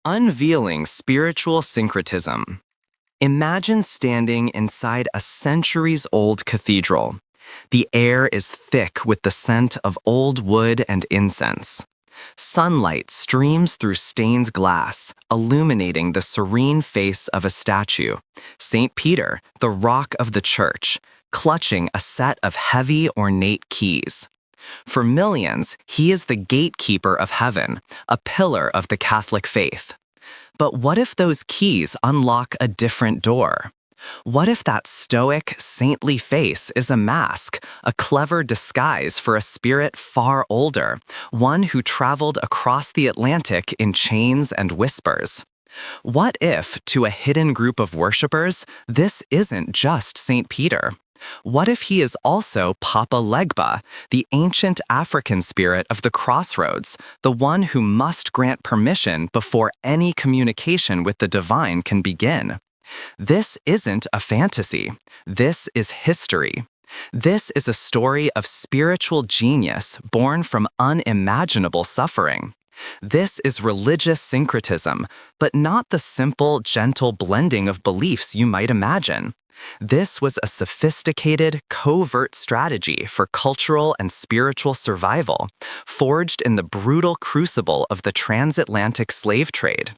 Unveiling spiritual syncretism. Imagine standing inside a centuries-old cathedral. The air is thick with the scent of old wood and incense. Sunlight streams through stained glass, illuminating the serene face of a statue, St. Peter, the rock of the church, clutching a set of heavy, ornate keys. For millions, he is the gatekeeper of heaven, a pillar of the Catholic faith. But what if those keys unlock a different door? What if that stoic, saintly face is a mask, a clever disguise for a spirit far older, one who traveled across the Atlantic in chains and whispers? What if, to a hidden group of worshippers, this isn't just St. Peter? What if he is also Papa Legba, the ancient African spirit of the crossroads, the one who must grant permission before any communication with the divine can begin? This isn't a fantasy. This is history. This is a story of spiritual genius born from unimaginable suffering. This is religious syncretism, but not the simple, gentle blending of beliefs you might imagine. This was a sophisticated, covert strategy for cultural and spiritual survival, forged in the brutal crucible of the transatlantic slave trade.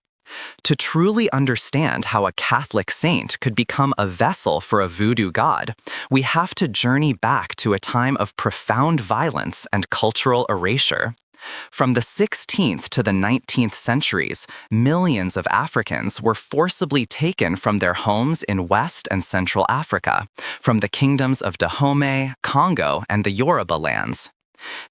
To truly understand how a Catholic saint could become a vessel for a voodoo god, we have to journey back to a time of profound violence and cultural erasure. From the 16th to the 19th centuries, millions of Africans were forcibly taken from their homes in West and Central Africa, from the kingdoms of Dahomey, Congo, and the Yoruba lands.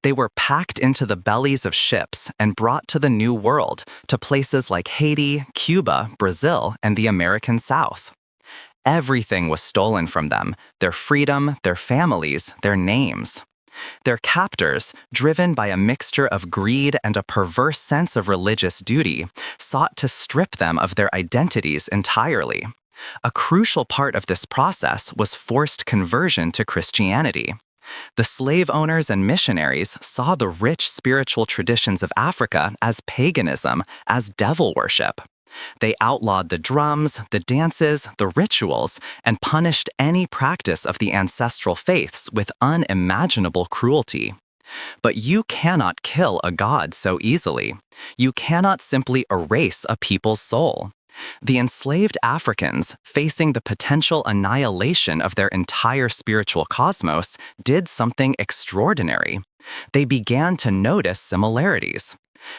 They were packed into the bellies of ships and brought to the New World, to places like Haiti, Cuba, Brazil, and the American South. Everything was stolen from them: their freedom, their families, their names. Their captors, driven by a mixture of greed and a perverse sense of religious duty, sought to strip them of their identities entirely. A crucial part of this process was forced conversion to Christianity. The slave owners and missionaries saw the rich spiritual traditions of Africa as paganism, as devil worship. They outlawed the drums, the dances, the rituals, and punished any practice of the ancestral faiths with unimaginable cruelty. But you cannot kill a god so easily. You cannot simply erase a people's soul. The enslaved Africans, facing the potential annihilation of their entire spiritual cosmos, did something extraordinary. They began to notice similarities.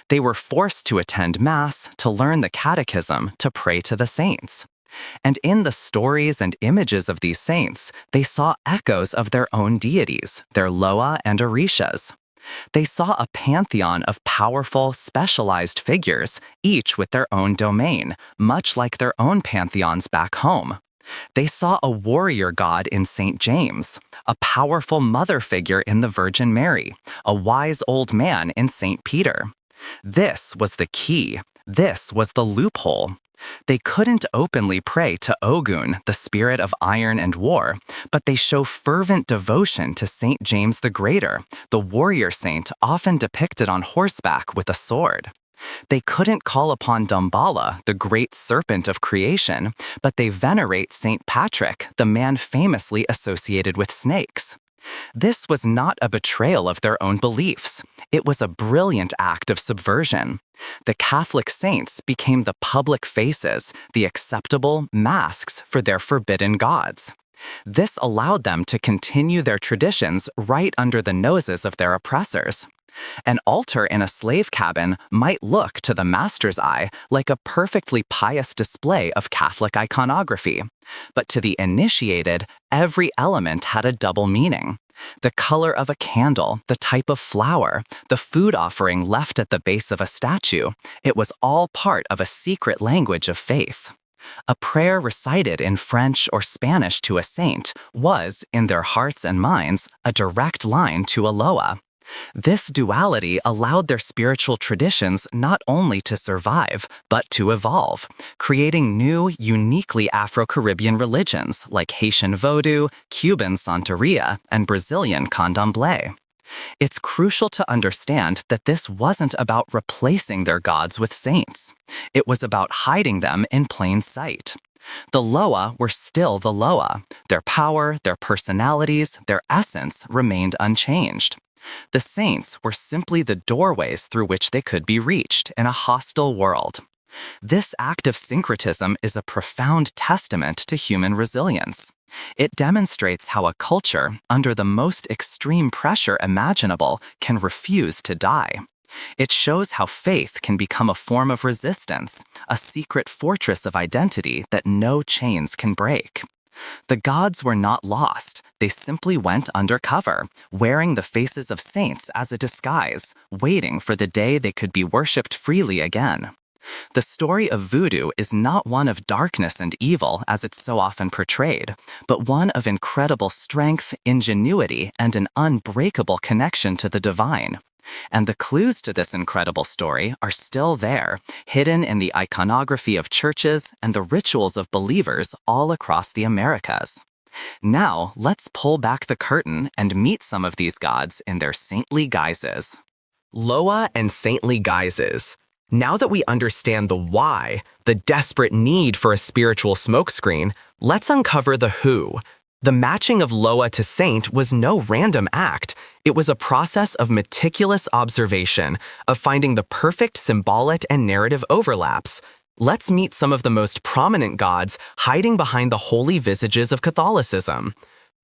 They were forced to attend Mass, to learn the Catechism, to pray to the saints. And in the stories and images of these saints, they saw echoes of their own deities, their Loa and Orishas. They saw a pantheon of powerful, specialized figures, each with their own domain, much like their own pantheons back home. They saw a warrior god in St. James, a powerful mother figure in the Virgin Mary, a wise old man in St. Peter. This was the key. This was the loophole. They couldn't openly pray to Ogun, the spirit of iron and war, but they show fervent devotion to St. James the Greater, the warrior saint often depicted on horseback with a sword. They couldn't call upon Damballa, the great serpent of creation, but they venerate St. Patrick, the man famously associated with snakes. This was not a betrayal of their own beliefs. It was a brilliant act of subversion. The Catholic saints became the public faces, the acceptable masks for their forbidden gods. This allowed them to continue their traditions right under the noses of their oppressors. An altar in a slave cabin might look to the master's eye like a perfectly pious display of Catholic iconography. But to the initiated, every element had a double meaning. The color of a candle, the type of flower, the food offering left at the base of a statue, it was all part of a secret language of faith. A prayer recited in French or Spanish to a saint was, in their hearts and minds, a direct line to a Loa. This duality allowed their spiritual traditions not only to survive, but to evolve, creating new, uniquely Afro-Caribbean religions like Haitian Vodou, Cuban Santeria, and Brazilian Candomblé. It's crucial to understand that this wasn't about replacing their gods with saints. It was about hiding them in plain sight. The Loa were still the Loa. Their power, their personalities, their essence remained unchanged. The saints were simply the doorways through which they could be reached in a hostile world. This act of syncretism is a profound testament to human resilience. It demonstrates how a culture, under the most extreme pressure imaginable, can refuse to die. It shows how faith can become a form of resistance, a secret fortress of identity that no chains can break. The gods were not lost. They simply went undercover, wearing the faces of saints as a disguise, waiting for the day they could be worshipped freely again. The story of voodoo is not one of darkness and evil as it's so often portrayed, but one of incredible strength, ingenuity, and an unbreakable connection to the divine. And the clues to this incredible story are still there, hidden in the iconography of churches and the rituals of believers all across the Americas. Now, let's pull back the curtain and meet some of these gods in their saintly guises. Loa and saintly guises. Now that we understand the why, the desperate need for a spiritual smokescreen, let's uncover the who. The matching of Loa to saint was no random act. It was a process of meticulous observation, of finding the perfect symbolic and narrative overlaps. Let's meet some of the most prominent gods hiding behind the holy visages of Catholicism.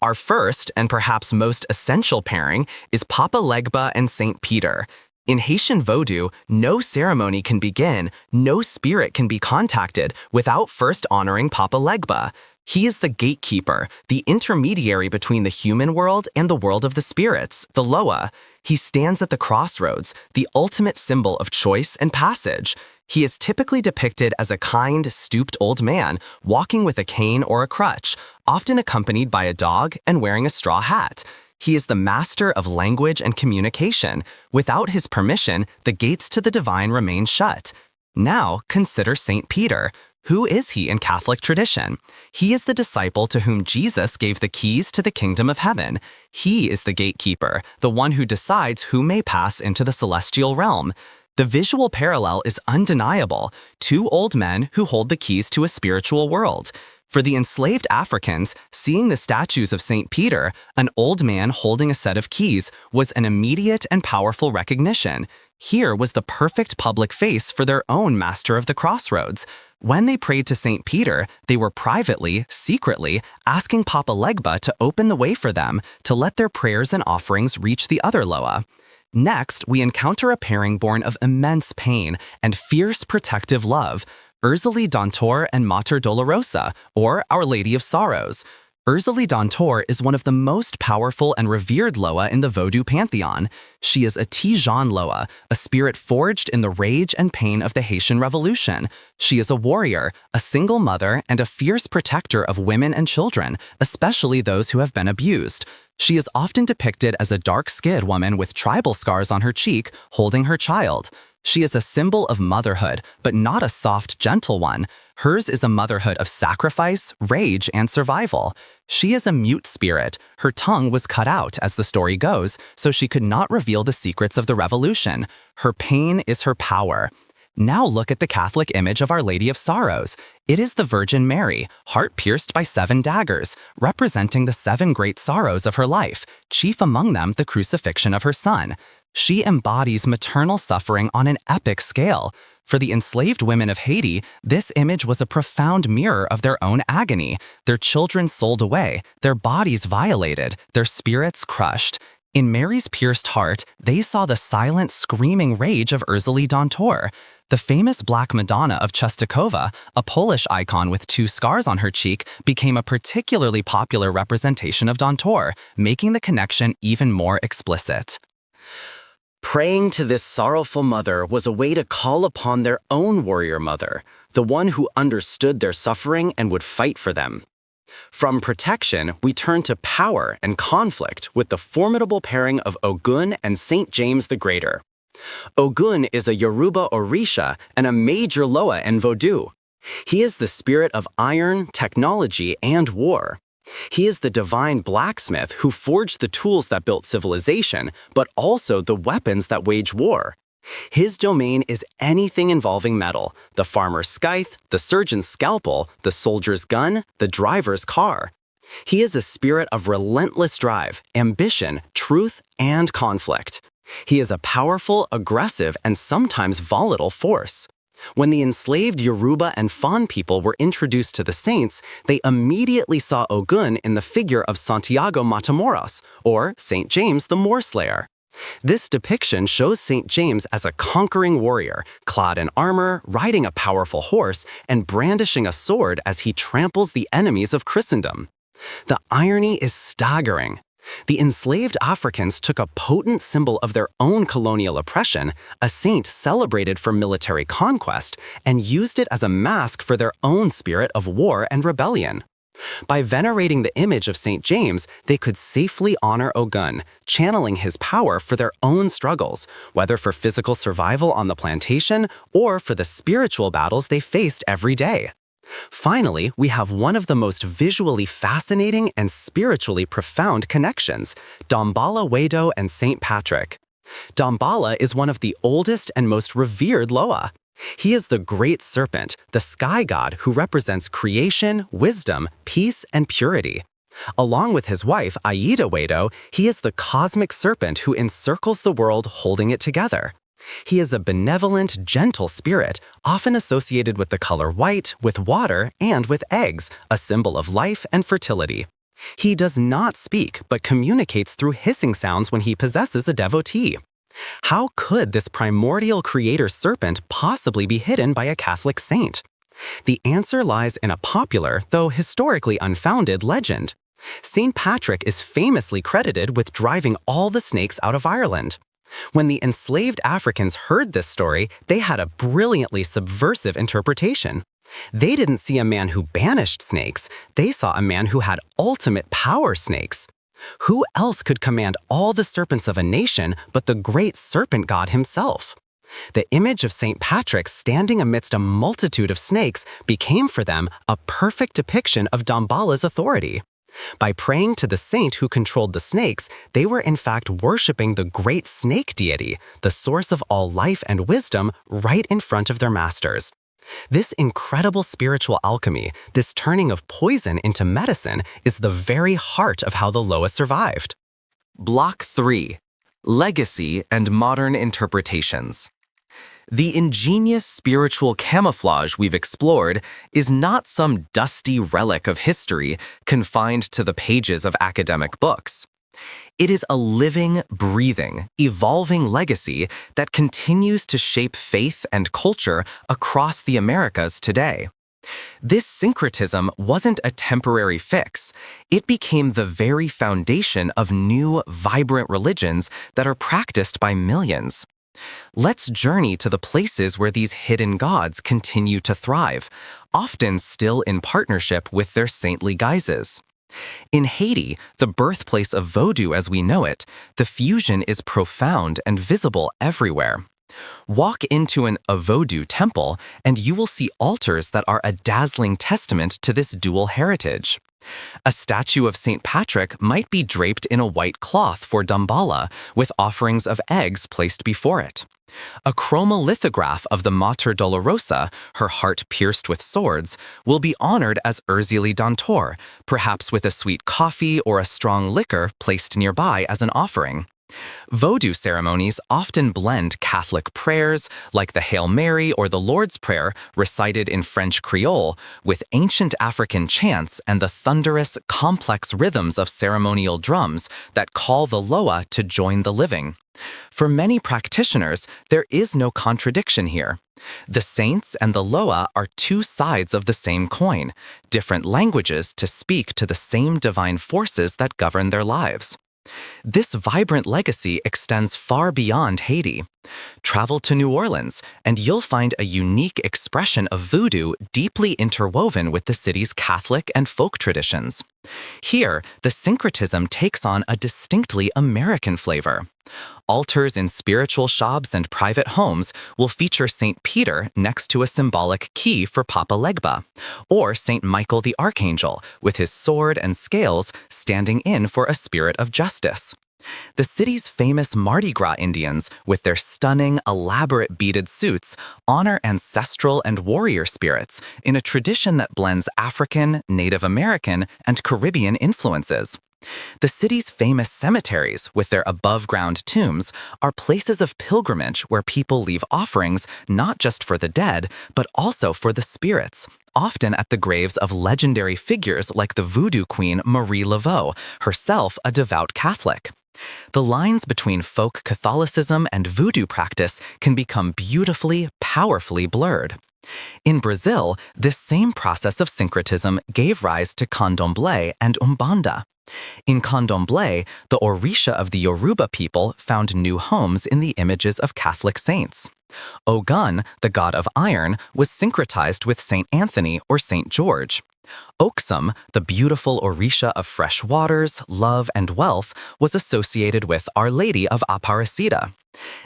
Our first, and perhaps most essential pairing, is Papa Legba and Saint Peter. In Haitian Vodou, no ceremony can begin, no spirit can be contacted without first honoring Papa Legba. He is the gatekeeper, the intermediary between the human world and the world of the spirits, the Loa. He stands at the crossroads, the ultimate symbol of choice and passage. He is typically depicted as a kind, stooped old man, walking with a cane or a crutch, often accompanied by a dog and wearing a straw hat. He is the master of language and communication. Without his permission, the gates to the divine remain shut. Now, consider Saint Peter. Who is he in Catholic tradition? He is the disciple to whom Jesus gave the keys to the kingdom of heaven. He is the gatekeeper, the one who decides who may pass into the celestial realm. The visual parallel is undeniable. Two old men who hold the keys to a spiritual world. For the enslaved Africans, seeing the statues of St. Peter, an old man holding a set of keys, was an immediate and powerful recognition. Here was the perfect public face for their own master of the crossroads. When they prayed to St. Peter, they were privately, secretly, asking Papa Legba to open the way for them, to let their prayers and offerings reach the other Loa. Next, we encounter a pairing born of immense pain and fierce protective love. Ursuli Dantor and Mater Dolorosa, or Our Lady of Sorrows. Ursuli Dantor is one of the most powerful and revered Loa in the Vodou pantheon. She is a Tijan Loa, a spirit forged in the rage and pain of the Haitian Revolution. She is a warrior, a single mother, and a fierce protector of women and children, especially those who have been abused. She is often depicted as a dark-skinned woman with tribal scars on her cheek, holding her child. She is a symbol of motherhood, but not a soft, gentle one. Hers is a motherhood of sacrifice, rage, and survival. She is a mute spirit. Her tongue was cut out, as the story goes, so she could not reveal the secrets of the revolution. Her pain is her power. Now look at the Catholic image of Our Lady of Sorrows. It is the Virgin Mary, heart pierced by 7 daggers, representing the 7 great sorrows of her life, chief among them the crucifixion of her son. She embodies maternal suffering on an epic scale. For the enslaved women of Haiti, this image was a profound mirror of their own agony, their children sold away, their bodies violated, their spirits crushed. In Mary's pierced heart, they saw the silent, screaming rage of Ursuli Dantor. The famous Black Madonna of Czestochowa, a Polish icon with 2 scars on her cheek, became a particularly popular representation of Dantor, making the connection even more explicit. Praying to this sorrowful mother was a way to call upon their own warrior mother, the one who understood their suffering and would fight for them. From protection, we turn to power and conflict with the formidable pairing of Ogun and St. James the Greater. Ogun is a Yoruba Orisha and a major Loa in Vodou. He is the spirit of iron, technology, and war. He is the divine blacksmith who forged the tools that built civilization, but also the weapons that wage war. His domain is anything involving metal: the farmer's scythe, the surgeon's scalpel, the soldier's gun, the driver's car. He is a spirit of relentless drive, ambition, truth, and conflict. He is a powerful, aggressive, and sometimes volatile force. When the enslaved Yoruba and Fon people were introduced to the saints, they immediately saw Ogun in the figure of Santiago Matamoros, or Saint James the Moorslayer. This depiction shows Saint James as a conquering warrior, clad in armor, riding a powerful horse, and brandishing a sword as he tramples the enemies of Christendom. The irony is staggering. The enslaved Africans took a potent symbol of their own colonial oppression, a saint celebrated for military conquest, and used it as a mask for their own spirit of war and rebellion. By venerating the image of St. James, they could safely honor Ogun, channeling his power for their own struggles, whether for physical survival on the plantation or for the spiritual battles they faced every day. Finally, we have one of the most visually fascinating and spiritually profound connections: Damballa Wedo and St. Patrick. Damballa is one of the oldest and most revered Loa. He is the great serpent, the sky god who represents creation, wisdom, peace, and purity. Along with his wife, Aida Wedo, he is the cosmic serpent who encircles the world, holding it together. He is a benevolent, gentle spirit, often associated with the color white, with water, and with eggs, a symbol of life and fertility. He does not speak, but communicates through hissing sounds when he possesses a devotee. How could this primordial creator serpent possibly be hidden by a Catholic saint? The answer lies in a popular, though historically unfounded, legend. St. Patrick is famously credited with driving all the snakes out of Ireland. When the enslaved Africans heard this story, they had a brilliantly subversive interpretation. They didn't see a man who banished snakes, they saw a man who had ultimate power snakes. Who else could command all the serpents of a nation but the great serpent god himself? The image of St. Patrick standing amidst a multitude of snakes became for them a perfect depiction of Damballa's authority. By praying to the saint who controlled the snakes, they were in fact worshipping the great snake deity, the source of all life and wisdom, right in front of their masters. This incredible spiritual alchemy, this turning of poison into medicine, is the very heart of how the Loa survived. Block 3. Legacy and Modern Interpretations. The ingenious spiritual camouflage we've explored is not some dusty relic of history confined to the pages of academic books. It is a living, breathing, evolving legacy that continues to shape faith and culture across the Americas today. This syncretism wasn't a temporary fix. It became the very foundation of new, vibrant religions that are practiced by millions. Let's journey to the places where these hidden gods continue to thrive, often still in partnership with their saintly guises. In Haiti, the birthplace of Voodoo as we know it, the fusion is profound and visible everywhere. Walk into a Voodoo temple and you will see altars that are a dazzling testament to this dual heritage. A statue of St. Patrick might be draped in a white cloth for Damballa, with offerings of eggs placed before it. A chromolithograph of the Mater Dolorosa, her heart pierced with swords, will be honored as Urzili Dantor, perhaps with a sweet coffee or a strong liquor placed nearby as an offering. Voodoo ceremonies often blend Catholic prayers, like the Hail Mary or the Lord's Prayer recited in French Creole, with ancient African chants and the thunderous, complex rhythms of ceremonial drums that call the Loa to join the living. For many practitioners, there is no contradiction here. The saints and the Loa are two sides of the same coin, different languages to speak to the same divine forces that govern their lives. This vibrant legacy extends far beyond Haiti. Travel to New Orleans, and you'll find a unique expression of voodoo deeply interwoven with the city's Catholic and folk traditions. Here, the syncretism takes on a distinctly American flavor. Altars in spiritual shops and private homes will feature St. Peter next to a symbolic key for Papa Legba, or St. Michael the Archangel with his sword and scales standing in for a spirit of justice. The city's famous Mardi Gras Indians, with their stunning, elaborate beaded suits, honor ancestral and warrior spirits in a tradition that blends African, Native American, and Caribbean influences. The city's famous cemeteries, with their above-ground tombs, are places of pilgrimage where people leave offerings not just for the dead, but also for the spirits, often at the graves of legendary figures like the voodoo queen Marie Laveau, herself a devout Catholic. The lines between folk Catholicism and voodoo practice can become beautifully, powerfully blurred. In Brazil, this same process of syncretism gave rise to candomblé and umbanda. In candomblé, the orisha of the Yoruba people found new homes in the images of Catholic saints. Ogun, the god of iron, was syncretized with Saint Anthony or Saint George. Oksum, the beautiful orisha of fresh waters, love, and wealth, was associated with Our Lady of Aparecida.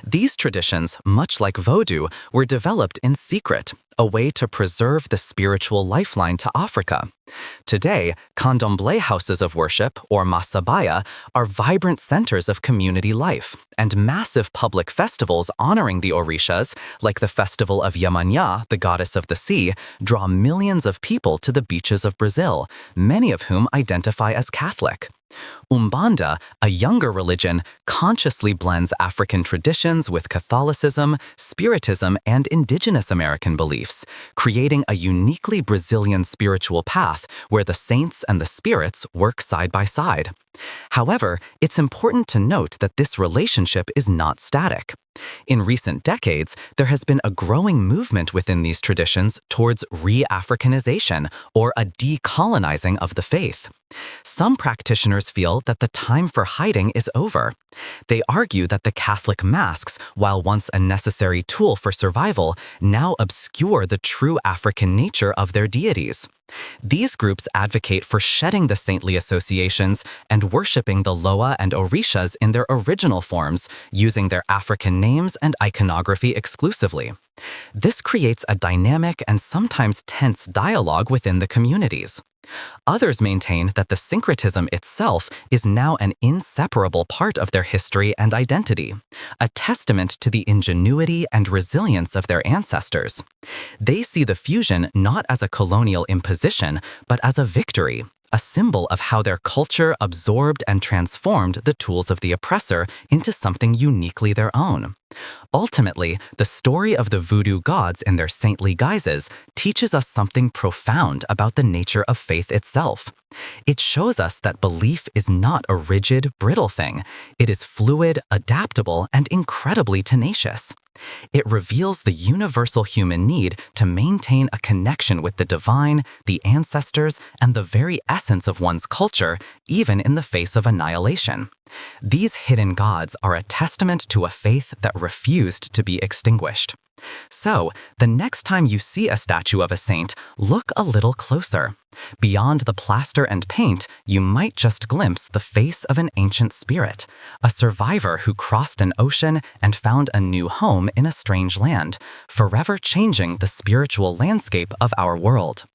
These traditions, much like Vodou, were developed in secret, a way to preserve the spiritual lifeline to Africa. Today, candomblé houses of worship, or masabaya, are vibrant centers of community life, and massive public festivals honoring the orishas, like the Festival of Yamanya, the goddess of the sea, draw millions of people to the beaches of Brazil, many of whom identify as Catholic. Umbanda, a younger religion, consciously blends African traditions with Catholicism, Spiritism, and indigenous American beliefs, creating a uniquely Brazilian spiritual path where the saints and the spirits work side by side. However, it's important to note that this relationship is not static. In recent decades, there has been a growing movement within these traditions towards re-Africanization, or a decolonizing of the faith. Some practitioners feel that the time for hiding is over. They argue that the Catholic masks, while once a necessary tool for survival, now obscure the true African nature of their deities. These groups advocate for shedding the saintly associations and worshipping the Loa and Orishas in their original forms, using their African names and iconography exclusively. This creates a dynamic and sometimes tense dialogue within the communities. Others maintain that the syncretism itself is now an inseparable part of their history and identity, a testament to the ingenuity and resilience of their ancestors. They see the fusion not as a colonial imposition, but as a victory, a symbol of how their culture absorbed and transformed the tools of the oppressor into something uniquely their own. Ultimately, the story of the Voodoo Gods and their saintly guises teaches us something profound about the nature of faith itself. It shows us that belief is not a rigid, brittle thing. It is fluid, adaptable, and incredibly tenacious. It reveals the universal human need to maintain a connection with the divine, the ancestors, and the very essence of one's culture, even in the face of annihilation. These hidden gods are a testament to a faith that refused to be extinguished. So, the next time you see a statue of a saint, look a little closer. Beyond the plaster and paint, you might just glimpse the face of an ancient spirit, a survivor who crossed an ocean and found a new home in a strange land, forever changing the spiritual landscape of our world.